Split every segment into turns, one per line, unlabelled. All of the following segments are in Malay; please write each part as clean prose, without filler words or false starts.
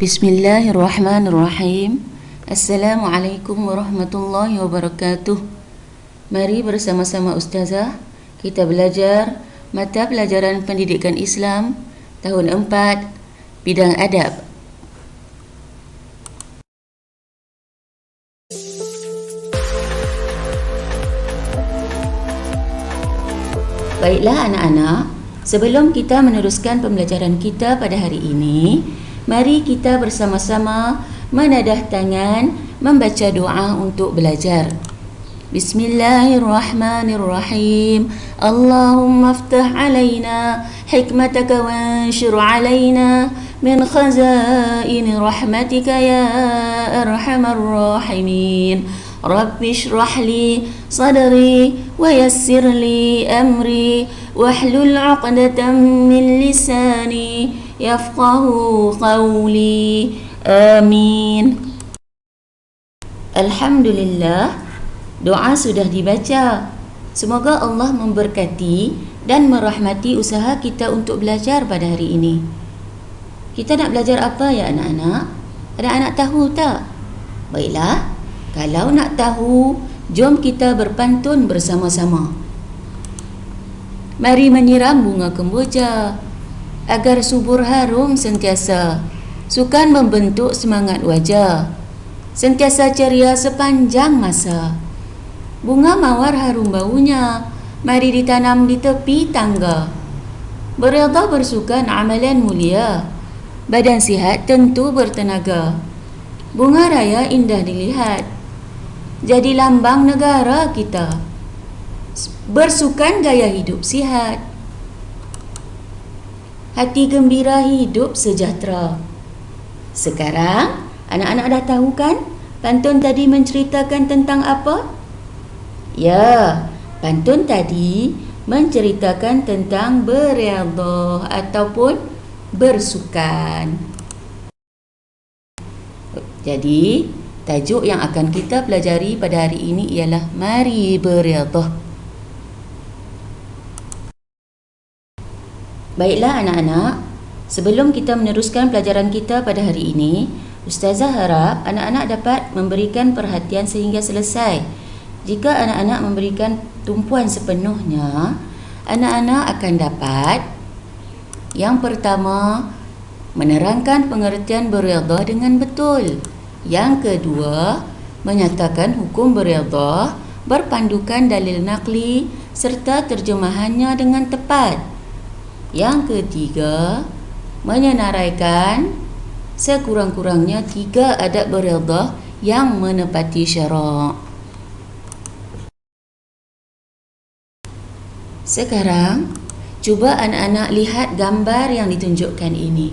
Bismillahirrahmanirrahim. Assalamualaikum warahmatullahi wabarakatuh. Mari bersama-sama Ustazah kita belajar mata pelajaran pendidikan Islam tahun 4 bidang adab. Baiklah anak-anak, sebelum kita meneruskan pembelajaran kita pada hari ini, mari kita bersama-sama menadah tangan membaca doa untuk belajar. Bismillahirrahmanirrahim. Allahumma aftah alaina hikmataka wanshur alaina min khazaini rahmatika ya arhamar rahimin. Rabbi shrah li sadri wa yassir li amri wahlul 'uqdatam min lisani yafqahu qawli. Amin. Alhamdulillah, doa sudah dibaca. Semoga Allah memberkati dan merahmati usaha kita untuk belajar pada hari ini. Kita nak belajar apa ya anak-anak? Anak-anak tahu tak? Baiklah, kalau nak tahu, jom kita berpantun bersama-sama. Mari menyiram bunga kemboja agar subur harum sentiasa, sukan membentuk semangat wajah, sentiasa ceria sepanjang masa. Bunga mawar harum baunya, mari ditanam di tepi tangga. Beredha bersukan amalan mulia, badan sihat tentu bertenaga. Bunga raya indah dilihat, jadi lambang negara kita. Bersukan gaya hidup sihat, hati gembira hidup sejahtera. Sekarang anak-anak dah tahu kan pantun tadi menceritakan tentang apa? Ya, pantun tadi menceritakan tentang beredha ataupun bersukan. Jadi tajuk yang akan kita pelajari pada hari ini ialah mari beredha. Baiklah anak-anak, sebelum kita meneruskan pelajaran kita pada hari ini, Ustazah harap anak-anak dapat memberikan perhatian sehingga selesai. Jika anak-anak memberikan tumpuan sepenuhnya, anak-anak akan dapat yang pertama, menerangkan pengertian beredha dengan betul. Yang kedua, menyatakan hukum beredha berpandukan dalil naqli serta terjemahannya dengan tepat. Yang ketiga, menyenaraikan sekurang-kurangnya 3 adab beredha yang menepati syarak. Sekarang, cuba anak-anak lihat gambar yang ditunjukkan ini.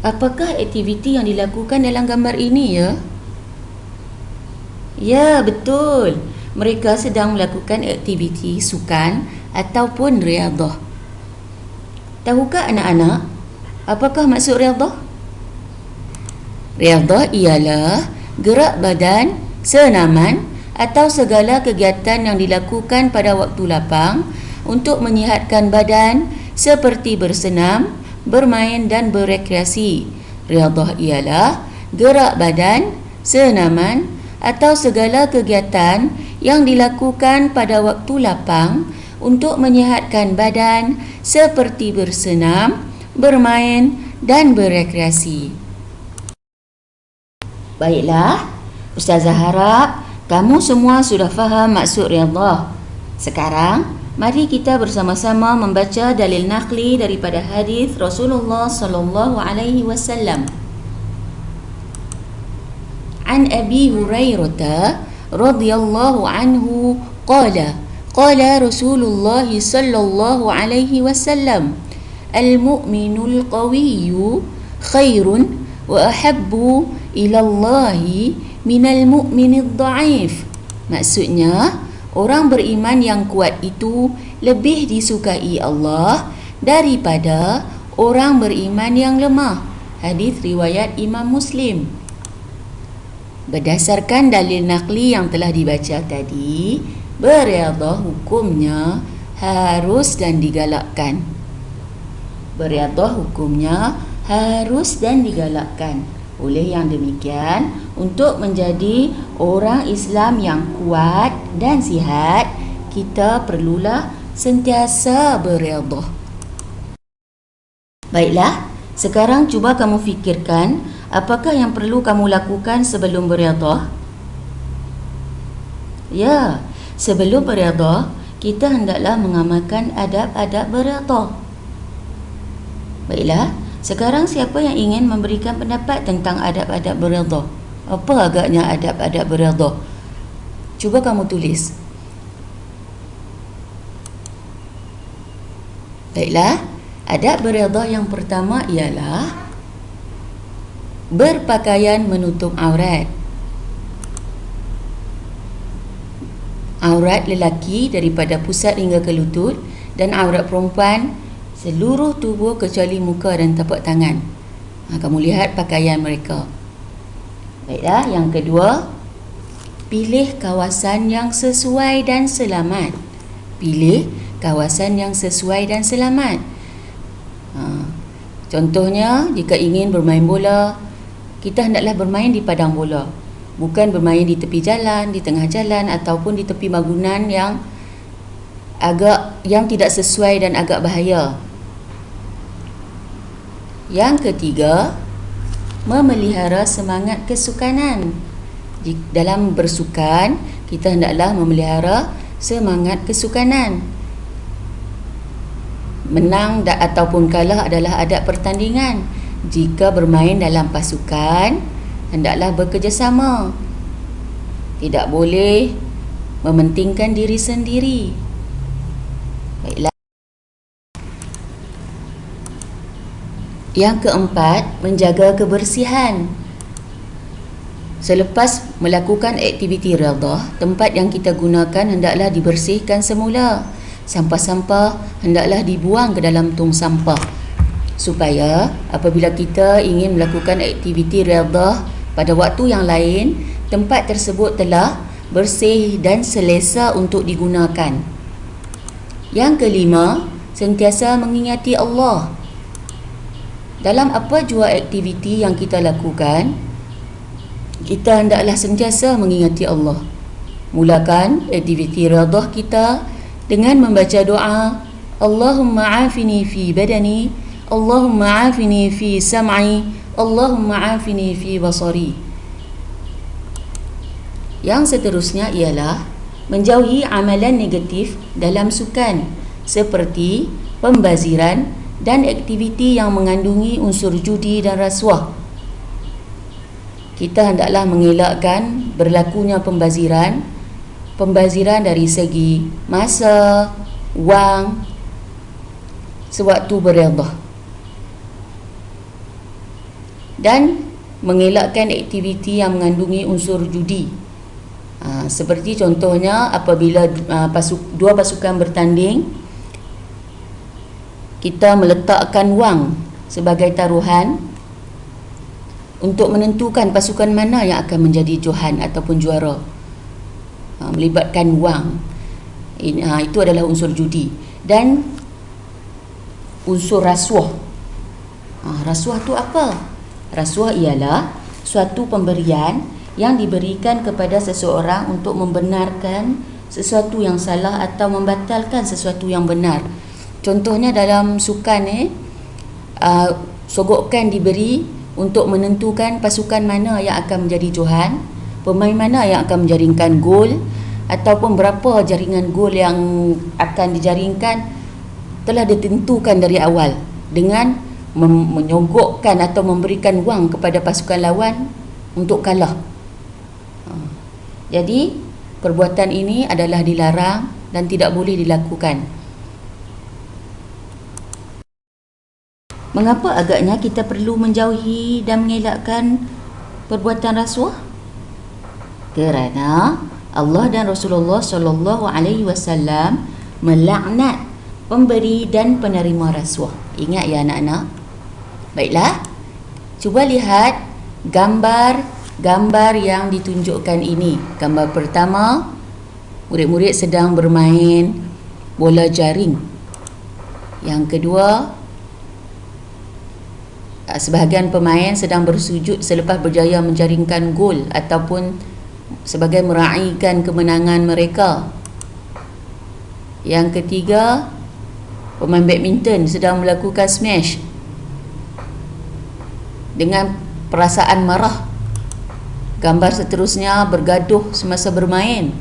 Apakah aktiviti yang dilakukan dalam gambar ini ya? Ya, betul. Mereka sedang melakukan aktiviti sukan ataupun riadah. Tahukah anak-anak apakah maksud riadah? Riadah ialah gerak badan, senaman atau segala kegiatan yang dilakukan pada waktu lapang untuk menyihatkan badan seperti bersenam, bermain dan berekreasi. Riadah ialah gerak badan, senaman atau segala kegiatan yang dilakukan pada waktu lapang untuk menyihatkan badan seperti bersenam, bermain dan berekreasi. Baiklah, Ustazah harap kamu semua sudah faham maksud riadah. Sekarang, mari kita bersama-sama membaca dalil naqli daripada hadis Rasulullah sallallahu alaihi wasallam. An Abi Hurairah radhiyallahu anhu qala qala Rasulullah sallallahu alaihi wasallam al-mu'minul qawiyyu khairun wa ahabbu ila Allah minal mu'minid dha'if. Maksudnya, orang beriman yang kuat itu lebih disukai Allah daripada orang beriman yang lemah. Hadis riwayat Imam Muslim. Berdasarkan dalil naqli yang telah dibaca tadi, beredha hukumnya harus dan digalakkan. Beredha hukumnya harus dan digalakkan. Oleh yang demikian, untuk menjadi orang Islam yang kuat dan sihat, kita perlulah sentiasa beredha. Baiklah, sekarang cuba kamu fikirkan apakah yang perlu kamu lakukan sebelum beredha? Ya, sebelum beredha, kita hendaklah mengamalkan adab-adab beredha. Baiklah, sekarang siapa yang ingin memberikan pendapat tentang adab-adab beredha? Apa agaknya adab-adab beredha? Cuba kamu tulis. Baiklah, adab beredha yang pertama ialah berpakaian menutup aurat. Aurat lelaki daripada pusat hingga ke lutut dan aurat perempuan seluruh tubuh kecuali muka dan tapak tangan. Kamu lihat pakaian mereka. Baiklah, yang kedua, pilih kawasan yang sesuai dan selamat. Pilih kawasan yang sesuai dan selamat. Contohnya, jika ingin bermain bola, kita hendaklah bermain di padang bola, bukan bermain di tepi jalan, di tengah jalan ataupun di tepi bangunan yang tidak sesuai dan agak bahaya. Yang ketiga, memelihara semangat kesukanan. Dalam bersukan, kita hendaklah memelihara semangat kesukanan. Menang ataupun kalah adalah adab pertandingan. Jika bermain dalam pasukan, hendaklah bekerjasama. Tidak boleh mementingkan diri sendiri. Baiklah. Yang keempat, menjaga kebersihan. Selepas melakukan aktiviti riyadhah, tempat yang kita gunakan hendaklah dibersihkan semula. Sampah-sampah hendaklah dibuang ke dalam tong sampah, supaya apabila kita ingin melakukan aktiviti riyadhah pada waktu yang lain, tempat tersebut telah bersih dan selesa untuk digunakan. Yang kelima, sentiasa mengingati Allah. Dalam apa jua aktiviti yang kita lakukan, kita hendaklah sentiasa mengingati Allah. Mulakan aktiviti riyadhah kita dengan membaca doa, Allahumma afini fi badani, Allahumma afini fi sam'i, Allahumma afini fi basari. Yang seterusnya ialah menjauhi amalan negatif dalam sukan seperti pembaziran dan aktiviti yang mengandungi unsur judi dan rasuah. Kita hendaklah mengelakkan berlakunya pembaziran dari segi masa, wang sewaktu beredhah, dan mengelakkan aktiviti yang mengandungi unsur judi. Seperti contohnya apabila dua pasukan bertanding, kita meletakkan wang sebagai taruhan untuk menentukan pasukan mana yang akan menjadi johan ataupun juara. Melibatkan wang, itu adalah unsur judi. Dan unsur rasuah. Rasuah tu apa? Rasuah ialah suatu pemberian yang diberikan kepada seseorang untuk membenarkan sesuatu yang salah atau membatalkan sesuatu yang benar. Contohnya dalam sukan sogokan diberi untuk menentukan pasukan mana yang akan menjadi johan, pemain mana yang akan menjaringkan gol, ataupun berapa jaringan gol yang akan dijaringkan telah ditentukan dari awal dengan menyogokkan atau memberikan wang kepada pasukan lawan untuk kalah. Jadi perbuatan ini adalah dilarang dan tidak boleh dilakukan. Mengapa agaknya kita perlu menjauhi dan mengelakkan perbuatan rasuah? Kerana Allah dan Rasulullah SAW melaknat pemberi dan penerima rasuah. Ingat ya anak-anak? Baiklah, cuba lihat gambar yang ditunjukkan ini. Gambar pertama, murid-murid sedang bermain bola jaring. Yang kedua, Sebahagian pemain sedang bersujud selepas berjaya menjaringkan gol ataupun sebagai meraihkan kemenangan mereka. Yang ketiga, pemain badminton sedang melakukan smash dengan perasaan marah. Gambar seterusnya, bergaduh semasa bermain.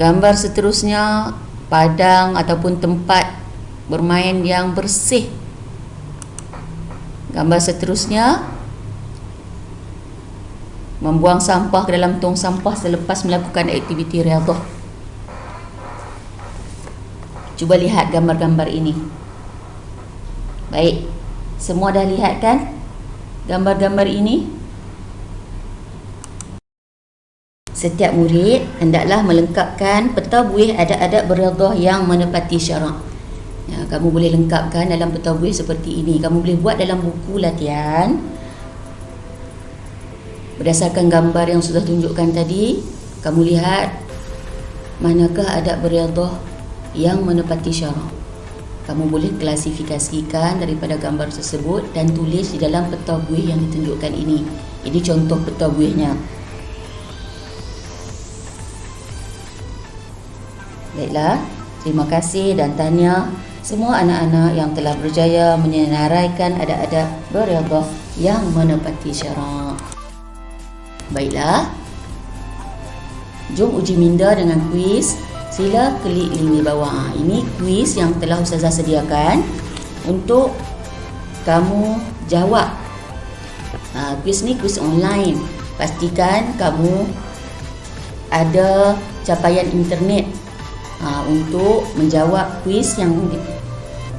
Gambar seterusnya, padang ataupun tempat bermain yang bersih. Gambar seterusnya, membuang sampah ke dalam tong sampah selepas melakukan aktiviti riyadhah. Cuba lihat gambar-gambar ini. Baik, semua dah lihat kan gambar-gambar ini? Setiap murid hendaklah melengkapkan peta buih adab-adab berriyadhah yang menepati syarak. Ya, kamu boleh lengkapkan dalam peta buih seperti ini. Kamu boleh buat dalam buku latihan berdasarkan gambar yang sudah tunjukkan tadi. Kamu lihat manakah adab berriyadhah yang menepati syarak. Kamu boleh klasifikasikan daripada gambar tersebut dan tulis di dalam peta buih yang ditunjukkan ini. Ini contoh peta buihnya. Baiklah, terima kasih dan tahniah semua anak-anak yang telah berjaya menyenaraikan adab-adab berriyadhah yang menepati syarak. Baiklah, jom uji minda dengan kuis. Sila klik link di bawah. Ini kuis yang telah Ustazah sediakan untuk kamu jawab. Kuis ni kuis online. Pastikan kamu ada capaian internet untuk menjawab kuis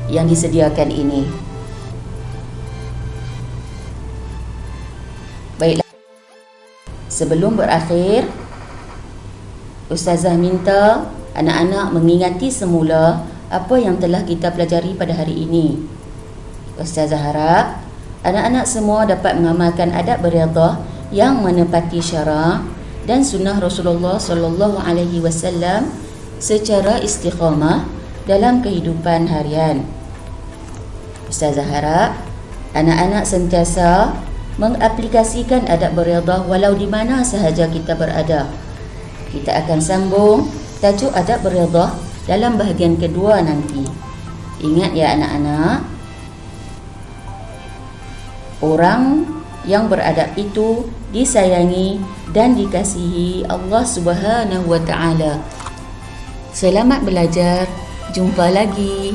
yang disediakan ini. Baiklah, sebelum berakhir, Ustazah minta anak-anak mengingati semula apa yang telah kita pelajari pada hari ini. Ustazah harap anak-anak semua dapat mengamalkan adab berriyadhah yang menepati syarak dan sunnah Rasulullah sallallahu alaihi wasallam secara istiqamah dalam kehidupan harian. Ustazah harap anak-anak sentiasa mengaplikasikan adab berriyadhah walau di mana sahaja kita berada. Kita akan sambung tajuk adab berriyadhah dalam bahagian kedua nanti. Ingat ya anak-anak, orang yang beradab itu disayangi dan dikasihi Allah Subhanahu wa taala. Selamat belajar. Jumpa lagi.